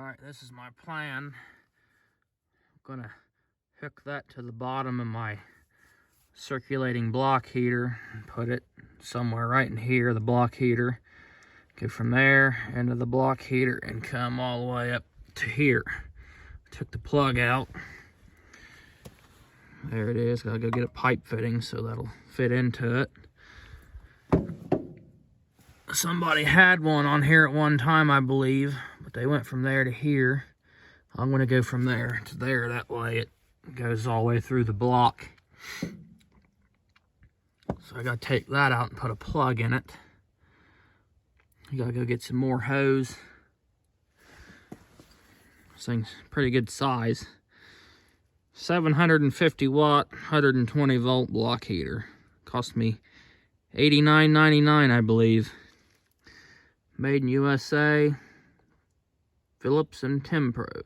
Alright, this is my plan. I'm gonna hook that to the bottom of my circulating block heater and put it somewhere right in here, the block heater. Go from there into the block heater and come all the way up to here. Took the plug out. There it is. Gotta go get a pipe fitting so that'll fit into it. Somebody had one on here at one time, I believe, but they went from there to here. I'm gonna go from there to there. That way it goes all the way through the block. So I gotta take that out and put a plug in it. You gotta go get some more hose. This thing's pretty good size. 750 watt, 120 volt block heater. Cost me $89.99, I believe. Made in USA. Phillips and Tempo.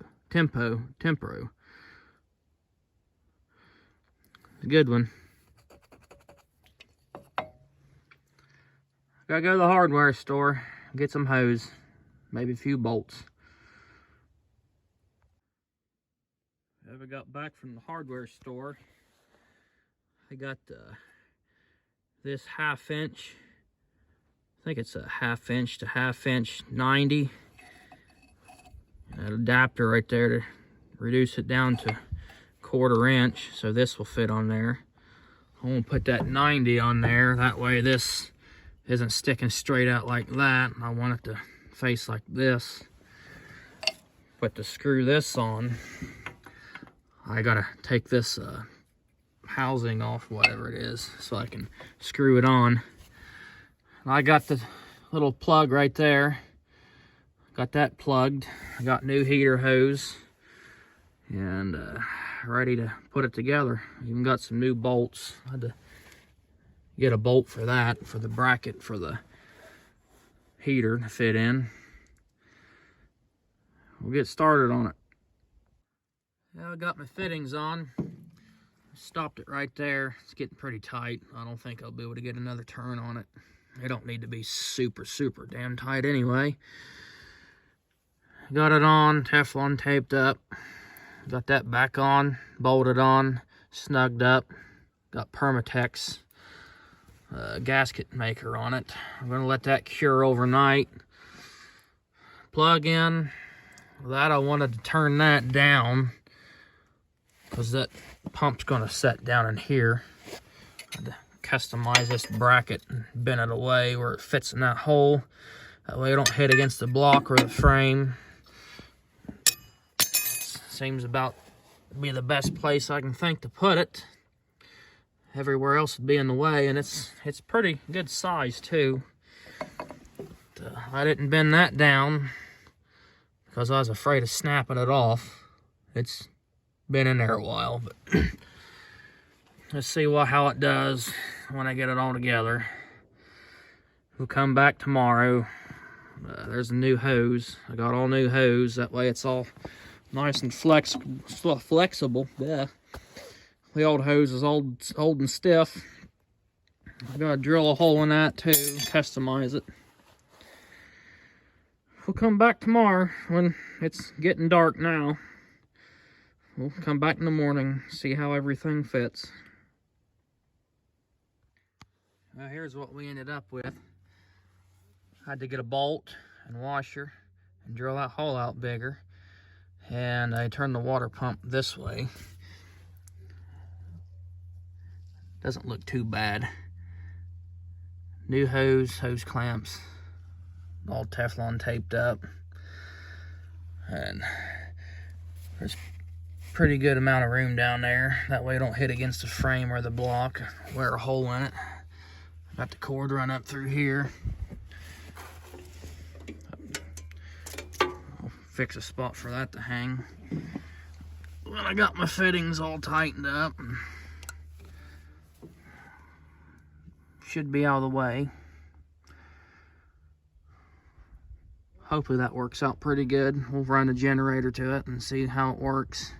A good one. Gotta go to the hardware store, get some hose, maybe a few bolts. I got back from the hardware store. I got this 1/2 inch. I think it's a 1/2 inch to 1/2 inch 90. An adapter right there to reduce it down to 1/4 inch. So this will fit on there. I'm gonna put that 90 on there. That way this isn't sticking straight out like that. I want it to face like this. But to screw this on, I gotta take this housing off, whatever it is, so I can screw it on. I got the little plug right there. Got that plugged. I got new heater hose and ready to put it together. Even got some new bolts. I had to get a bolt for that, for the bracket for the heater to fit in. We'll get started on it. Now I got my fittings on. Stopped it right there. It's getting pretty tight. I don't think I'll be able to get another turn on it. They don't need to be super damn tight anyway. Got it on, Teflon taped up. Got that back on, bolted on, snugged up. Got Permatex gasket maker on it. I'm gonna let that cure overnight. Plug in. That I wanted to turn that down because that pump's gonna set down in here. I had to customize this bracket and bend it away where it fits in that hole. That way it don't hit against the block or the frame. Seems about to be the best place I can think to put it. Everywhere else would be in the way, and it's pretty good size too. But, I didn't bend that down because I was afraid of snapping it off. It's been in there a while, but let's see how it does when I get it all together. We'll come back tomorrow. There's a new hose. I got all new hose. That way it's all nice and flexible. Yeah. The old hose is old and stiff. I gotta drill a hole in that too, customize it. We'll come back tomorrow when it's getting dark now. We'll come back in the morning, see how everything fits. Now here's what we ended up with. I had to get a bolt and washer and drill that hole out bigger. And I turned the water pump this way. Doesn't look too bad. New hose clamps, all Teflon taped up. And there's pretty good amount of room down there. That way it don't hit against the frame or the block. Wear a hole in it. Got the cord run up through here. I'll fix a spot for that to hang. When I got my fittings all tightened up, should be out of the way. Hopefully that works out pretty good. We'll run a generator to it and see how it works.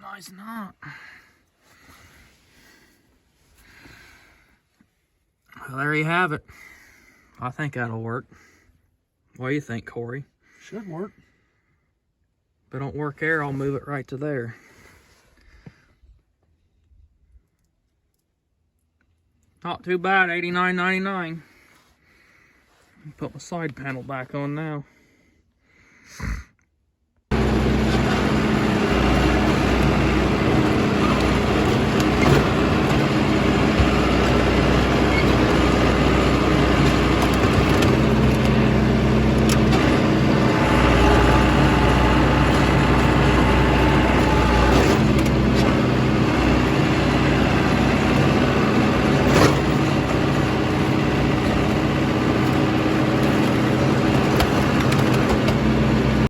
nice and hot. Well, there you have it. I think that'll work. What do you think, Corey? Should work. If it don't work there, I'll move it right to there. Not too bad, $89.99. Put my side panel back on now.